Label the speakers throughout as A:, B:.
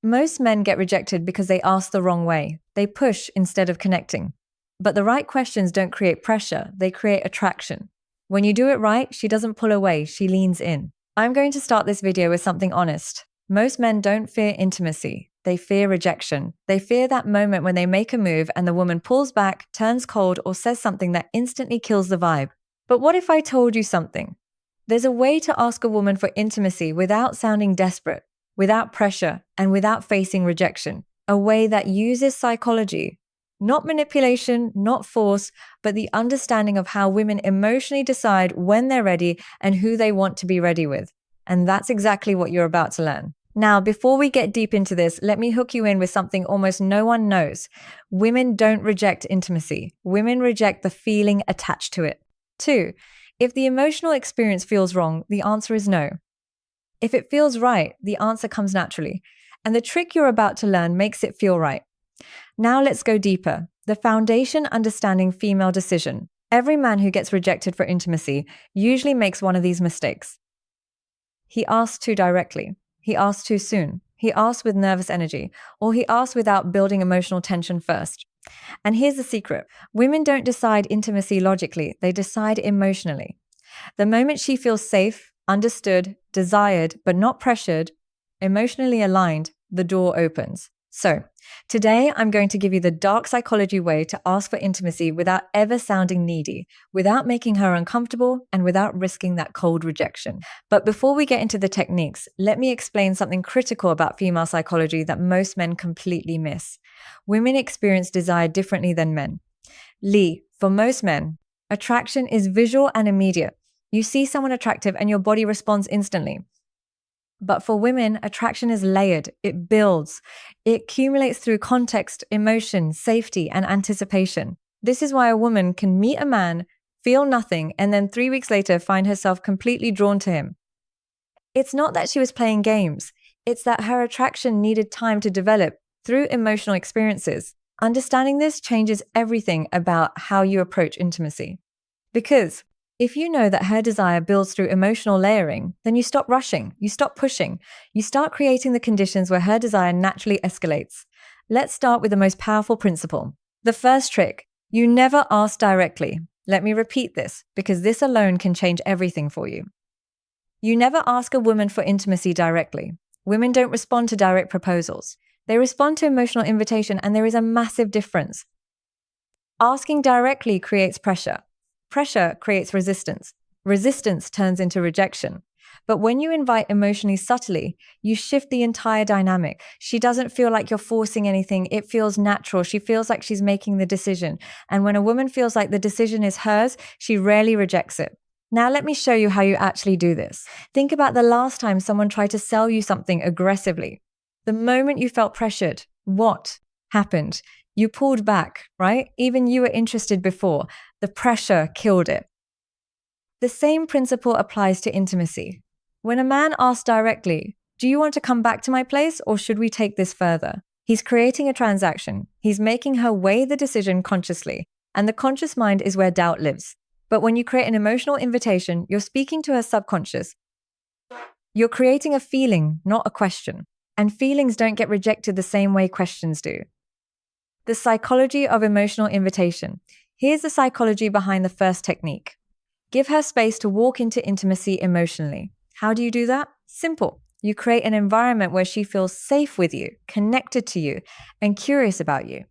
A: Most men get rejected because they ask the wrong way. They push instead of connecting. But the right questions don't create pressure, they create attraction. When you do it right, she doesn't pull away, she leans in. I'm going to start this video with something honest. Most men don't fear intimacy, they fear rejection. They fear that moment when they make a move and the woman pulls back, turns cold, or says something that instantly kills the vibe. But what if I told you something? There's a way to ask a woman for intimacy without sounding desperate, without pressure, and without facing rejection. A way that uses psychology. Not manipulation, not force, but the understanding of how women emotionally decide when they're ready and who they want to be ready with. And that's exactly what you're about to learn. Now, before we get deep into this, let me hook you in with something almost no one knows. Women don't reject intimacy. Women reject the feeling attached to it. 2. If the emotional experience feels wrong, the answer is no. If it feels right, the answer comes naturally. And the trick you're about to learn makes it feel right. Now let's go deeper. The foundation understanding female decision. Every man who gets rejected for intimacy usually makes one of these mistakes. He asks too directly. He asks too soon. He asks with nervous energy. Or he asks without building emotional tension first. And here's the secret. Women don't decide intimacy logically. They decide emotionally. The moment she feels safe, understood, desired, but not pressured, emotionally aligned, the door opens. So, today I'm going to give you the dark psychology way to ask for intimacy without ever sounding needy, without making her uncomfortable, and without risking that cold rejection. But before we get into the techniques, let me explain something critical about female psychology that most men completely miss. Women experience desire differently than men. Lee, for most men, attraction is visual and immediate. You see someone attractive and your body responds instantly. But for women, attraction is layered. It builds. It accumulates through context, emotion, safety, and anticipation. This is why a woman can meet a man, feel nothing, and then 3 weeks later find herself completely drawn to him. It's not that she was playing games. It's that her attraction needed time to develop through emotional experiences. Understanding this changes everything about how you approach intimacy. Because if you know that her desire builds through emotional layering, then you stop rushing, you stop pushing, you start creating the conditions where her desire naturally escalates. Let's start with the most powerful principle. The first trick, you never ask directly. Let me repeat this, because this alone can change everything for you. You never ask a woman for intimacy directly. Women don't respond to direct proposals. They respond to emotional invitation, and there is a massive difference. Asking directly creates pressure. Pressure creates resistance. Resistance turns into rejection. But when you invite emotionally subtly, you shift the entire dynamic. She doesn't feel like you're forcing anything. It feels natural. She feels like she's making the decision. And when a woman feels like the decision is hers, she rarely rejects it. Now let me show you how you actually do this. Think about the last time someone tried to sell you something aggressively. The moment you felt pressured, what happened? You pulled back, right? Even you were interested before. The pressure killed it. The same principle applies to intimacy. When a man asks directly, "Do you want to come back to my place or should we take this further?" He's creating a transaction. He's making her weigh the decision consciously. And the conscious mind is where doubt lives. But when you create an emotional invitation, you're speaking to her subconscious. You're creating a feeling, not a question. And feelings don't get rejected the same way questions do. The psychology of emotional invitation. Here's the psychology behind the first technique. Give her space to walk into intimacy emotionally. How do you do that? Simple. You create an environment where she feels safe with you, connected to you, and curious about you.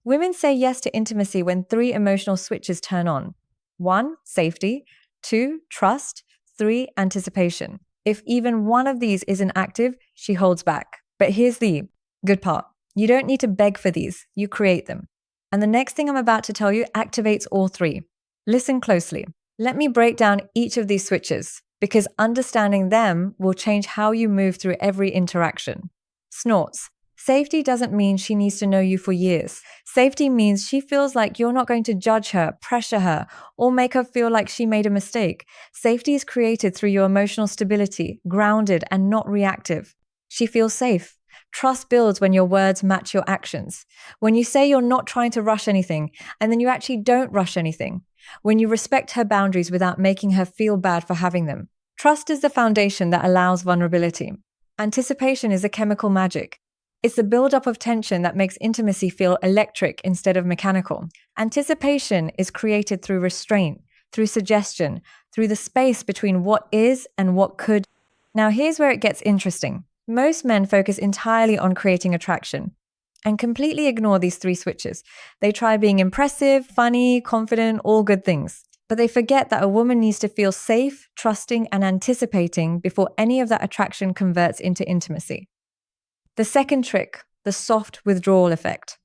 A: Women say yes to intimacy when 3 emotional switches turn on. 1, safety. 2, trust. 3, anticipation. If even one of these isn't active, she holds back. But here's the good part. You don't need to beg for these. You create them. And the next thing I'm about to tell you activates all 3. Listen closely. Let me break down each of these switches, because understanding them will change how you move through every interaction. Snorts. Safety doesn't mean she needs to know you for years. Safety means she feels like you're not going to judge her, pressure her, or make her feel like she made a mistake. Safety is created through your emotional stability, grounded and not reactive. She feels safe. Trust builds when your words match your actions. When you say you're not trying to rush anything, and then you actually don't rush anything. When you respect her boundaries without making her feel bad for having them. Trust is the foundation that allows vulnerability. Anticipation is a chemical magic. It's the buildup of tension that makes intimacy feel electric instead of mechanical. Anticipation is created through restraint, through suggestion, through the space between what is and what could. Now, here's where it gets interesting. Most men focus entirely on creating attraction and completely ignore these three switches. They try being impressive, funny, confident, all good things. But they forget that a woman needs to feel safe, trusting, and anticipating before any of that attraction converts into intimacy. The second trick, the soft withdrawal effect.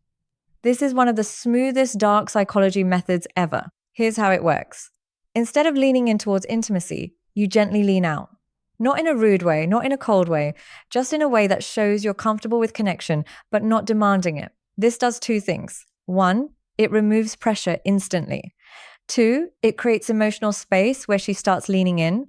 A: This is one of the smoothest dark psychology methods ever. Here's how it works. Instead of leaning in towards intimacy, you gently lean out. Not in a rude way, not in a cold way, just in a way that shows you're comfortable with connection, but not demanding it. This does two things. One, it removes pressure instantly. Two, it creates emotional space where she starts leaning in.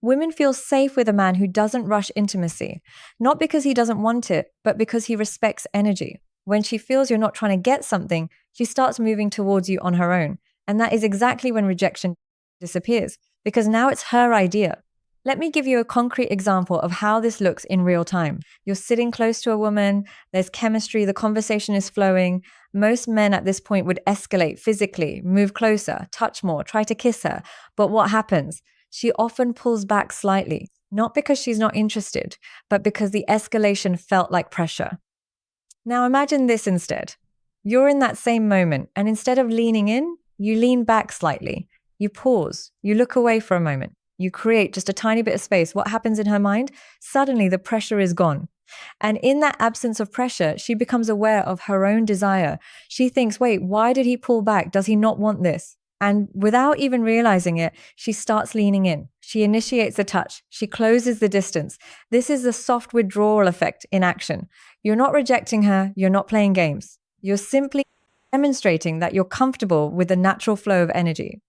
A: Women feel safe with a man who doesn't rush intimacy, not because he doesn't want it, but because he respects energy. When she feels you're not trying to get something, she starts moving towards you on her own. And that is exactly when rejection disappears, because now it's her idea. Let me give you a concrete example of how this looks in real time. You're sitting close to a woman, there's chemistry, the conversation is flowing. Most men at this point would escalate physically, move closer, touch more, try to kiss her. But what happens? She often pulls back slightly, not because she's not interested, but because the escalation felt like pressure. Now imagine this instead. You're in that same moment, and instead of leaning in, you lean back slightly. You pause, you look away for a moment. You create just a tiny bit of space. What happens in her mind? Suddenly the pressure is gone. And in that absence of pressure, she becomes aware of her own desire. She thinks, wait, why did he pull back? Does he not want this? And without even realizing it, she starts leaning in. She initiates a touch. She closes the distance. This is the soft withdrawal effect in action. You're not rejecting her. You're not playing games. You're simply demonstrating that you're comfortable with the natural flow of energy.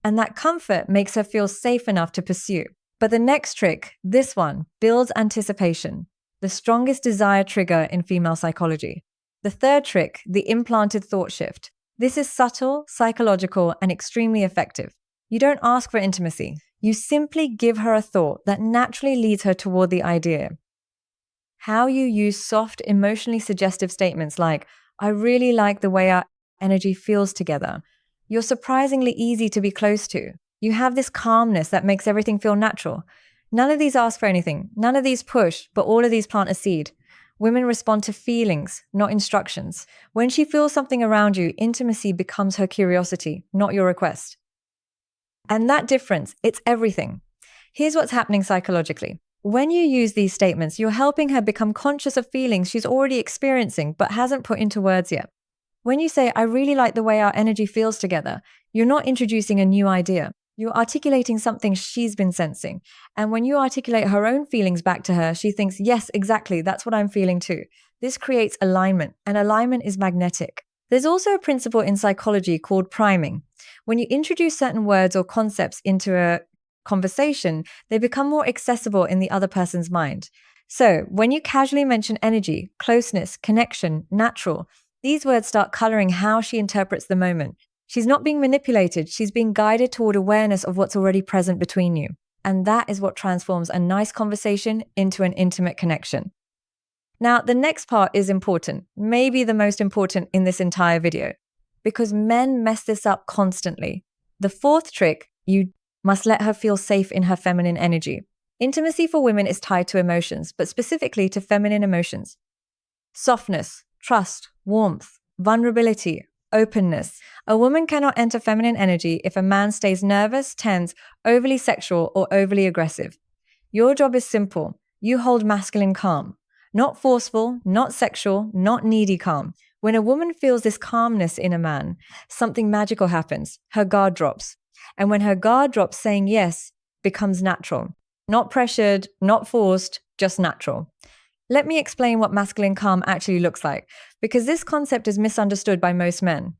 A: And that comfort makes her feel safe enough to pursue. But the next trick, this one, builds anticipation, the strongest desire trigger in female psychology. The third trick, the implanted thought shift. This is subtle, psychological, and extremely effective. You don't ask for intimacy. You simply give her a thought that naturally leads her toward the idea. How you use soft, emotionally suggestive statements like, I really like the way our energy feels together. You're surprisingly easy to be close to. You have this calmness that makes everything feel natural. None of these ask for anything. None of these push, but all of these plant a seed. Women respond to feelings, not instructions. When she feels something around you, intimacy becomes her curiosity, not your request. And that difference, it's everything. Here's what's happening psychologically. When you use these statements, you're helping her become conscious of feelings she's already experiencing, but hasn't put into words yet. When you say, I really like the way our energy feels together, you're not introducing a new idea. You're articulating something she's been sensing. And when you articulate her own feelings back to her, she thinks, yes, exactly, that's what I'm feeling too. This creates alignment, and alignment is magnetic. There's also a principle in psychology called priming. When you introduce certain words or concepts into a conversation, they become more accessible in the other person's mind. So when you casually mention energy, closeness, connection, natural, these words start coloring how she interprets the moment. She's not being manipulated. She's being guided toward awareness of what's already present between you. And that is what transforms a nice conversation into an intimate connection. Now, the next part is important, maybe the most important in this entire video, because men mess this up constantly. The fourth trick, you must let her feel safe in her feminine energy. Intimacy for women is tied to emotions, but specifically to feminine emotions. Softness, trust, warmth, vulnerability, openness. A woman cannot enter feminine energy if a man stays nervous, tense, overly sexual, or overly aggressive. Your job is simple. You hold masculine calm. Not forceful, not sexual, not needy calm. When a woman feels this calmness in a man, something magical happens. Her guard drops. And when her guard drops, saying yes becomes natural. Not pressured, not forced, just natural. Let me explain what masculine calm actually looks like, because this concept is misunderstood by most men.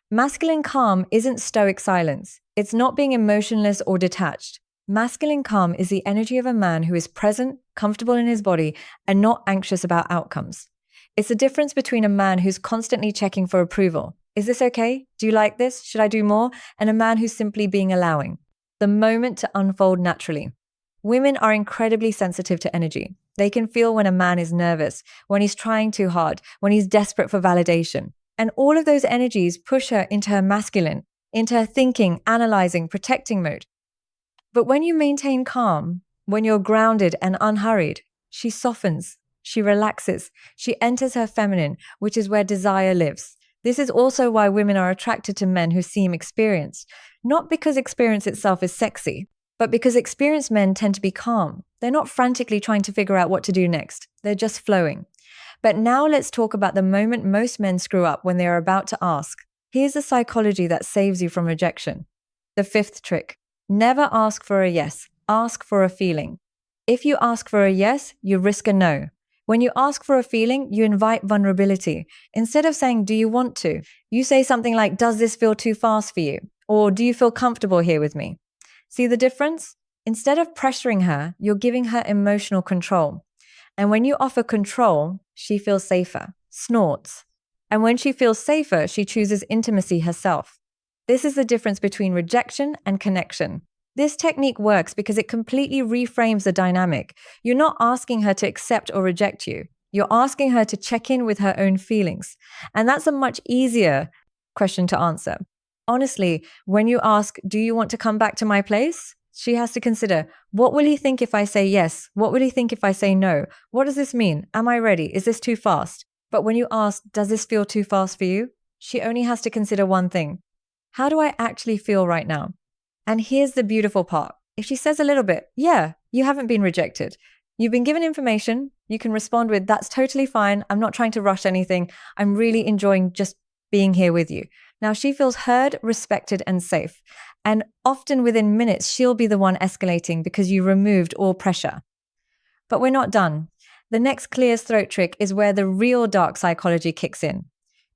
A: Masculine calm isn't stoic silence. It's not being emotionless or detached. Masculine calm is the energy of a man who is present, comfortable in his body, and not anxious about outcomes. It's the difference between a man who's constantly checking for approval. Is this okay? Do you like this? Should I do more? And a man who's simply being allowing. The moment to unfold naturally. Women are incredibly sensitive to energy. They can feel when a man is nervous, when he's trying too hard, when he's desperate for validation. And all of those energies push her into her masculine, into her thinking, analyzing, protecting mode. But when you maintain calm, when you're grounded and unhurried, she softens, she relaxes, she enters her feminine, which is where desire lives. This is also why women are attracted to men who seem experienced, not because experience itself is sexy, but because experienced men tend to be calm. They're not frantically trying to figure out what to do next. They're just flowing. But now let's talk about the moment most men screw up when they are about to ask. Here's the psychology that saves you from rejection. The fifth trick. Never ask for a yes. Ask for a feeling. If you ask for a yes, you risk a no. When you ask for a feeling, you invite vulnerability. Instead of saying, do you want to? You say something like, does this feel too fast for you? Or do you feel comfortable here with me? See the difference? Instead of pressuring her, you're giving her emotional control. And when you offer control, she feels safer, snorts. And when she feels safer, she chooses intimacy herself. This is the difference between rejection and connection. This technique works because it completely reframes the dynamic. You're not asking her to accept or reject you. You're asking her to check in with her own feelings. And that's a much easier question to answer. Honestly, when you ask, do you want to come back to my place? She has to consider, what will he think if I say yes? What will he think if I say no? What does this mean? Am I ready? Is this too fast? But when you ask, does this feel too fast for you? She only has to consider one thing. How do I actually feel right now? And here's the beautiful part. If she says a little bit, yeah, you haven't been rejected. You've been given information. You can respond with, that's totally fine. I'm not trying to rush anything. I'm really enjoying just being here with you. Now she feels heard, respected, and safe. And often within minutes, she'll be the one escalating because you removed all pressure. But we're not done. The next clear throat trick is where the real dark psychology kicks in.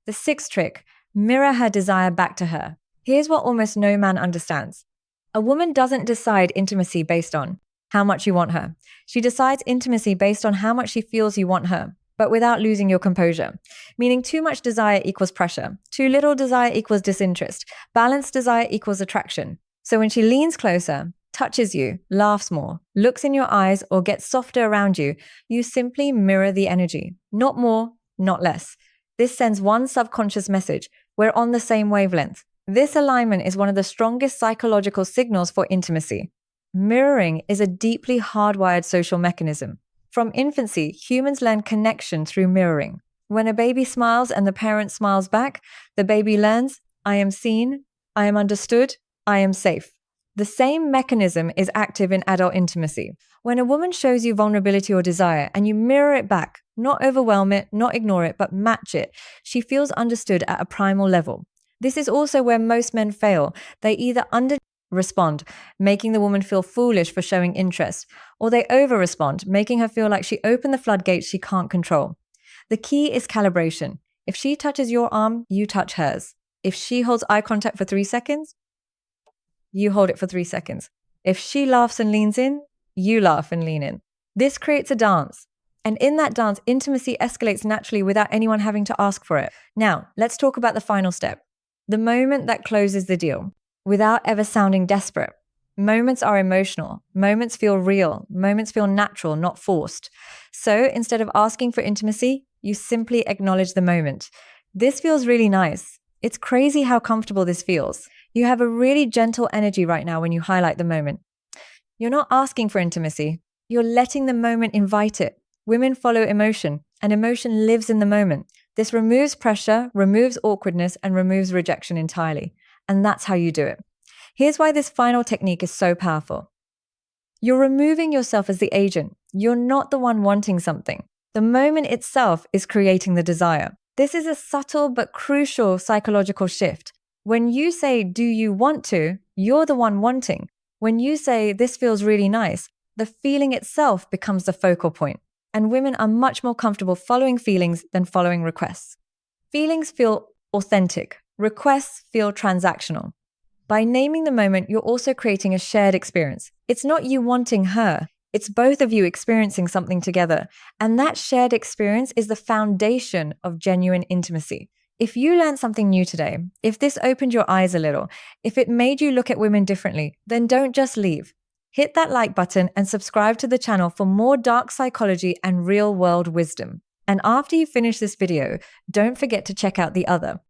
A: The sixth trick, mirror her desire back to her. Here's what almost no man understands. A woman doesn't decide intimacy based on how much you want her. She decides intimacy based on how much she feels you want her, but without losing your composure. Meaning too much desire equals pressure. Too little desire equals disinterest. Balanced desire equals attraction. So when she leans closer, touches you, laughs more, looks in your eyes, or gets softer around you, you simply mirror the energy. Not more, not less. This sends one subconscious message. We're on the same wavelength. This alignment is one of the strongest psychological signals for intimacy. Mirroring is a deeply hardwired social mechanism. From infancy, humans learn connection through mirroring. When a baby smiles and the parent smiles back, the baby learns, I am seen, I am understood, I am safe. The same mechanism is active in adult intimacy. When a woman shows you vulnerability or desire and you mirror it back, not overwhelm it, not ignore it, but match it, she feels understood at a primal level. This is also where most men fail. They either under-respond, making the woman feel foolish for showing interest, or they over-respond, making her feel like she opened the floodgates she can't control. The key is calibration. If she touches your arm, you touch hers. If she holds eye contact for 3 seconds, you hold it for 3 seconds. If she laughs and leans in, you laugh and lean in. This creates a dance. And in that dance, intimacy escalates naturally without anyone having to ask for it. Now, let's talk about the final step. The moment that closes the deal, without ever sounding desperate. Moments are emotional. Moments feel real. Moments feel natural, not forced. So instead of asking for intimacy, you simply acknowledge the moment. This feels really nice. It's crazy how comfortable this feels. You have a really gentle energy right now when you highlight the moment. You're not asking for intimacy. You're letting the moment invite it. Women follow emotion, and emotion lives in the moment. This removes pressure, removes awkwardness, and removes rejection entirely. And that's how you do it. Here's why this final technique is so powerful. You're removing yourself as the agent. You're not the one wanting something. The moment itself is creating the desire. This is a subtle but crucial psychological shift. When you say, do you want to, you're the one wanting. When you say, this feels really nice, the feeling itself becomes the focal point. And women are much more comfortable following feelings than following requests. Feelings feel authentic. Requests feel transactional. By naming the moment, you're also creating a shared experience. It's not you wanting her. It's both of you experiencing something together. And that shared experience is the foundation of genuine intimacy. If you learned something new today, if this opened your eyes a little, if it made you look at women differently, then don't just leave. Hit that like button and subscribe to the channel for more dark psychology and real-world wisdom. And after you finish this video, don't forget to check out the other.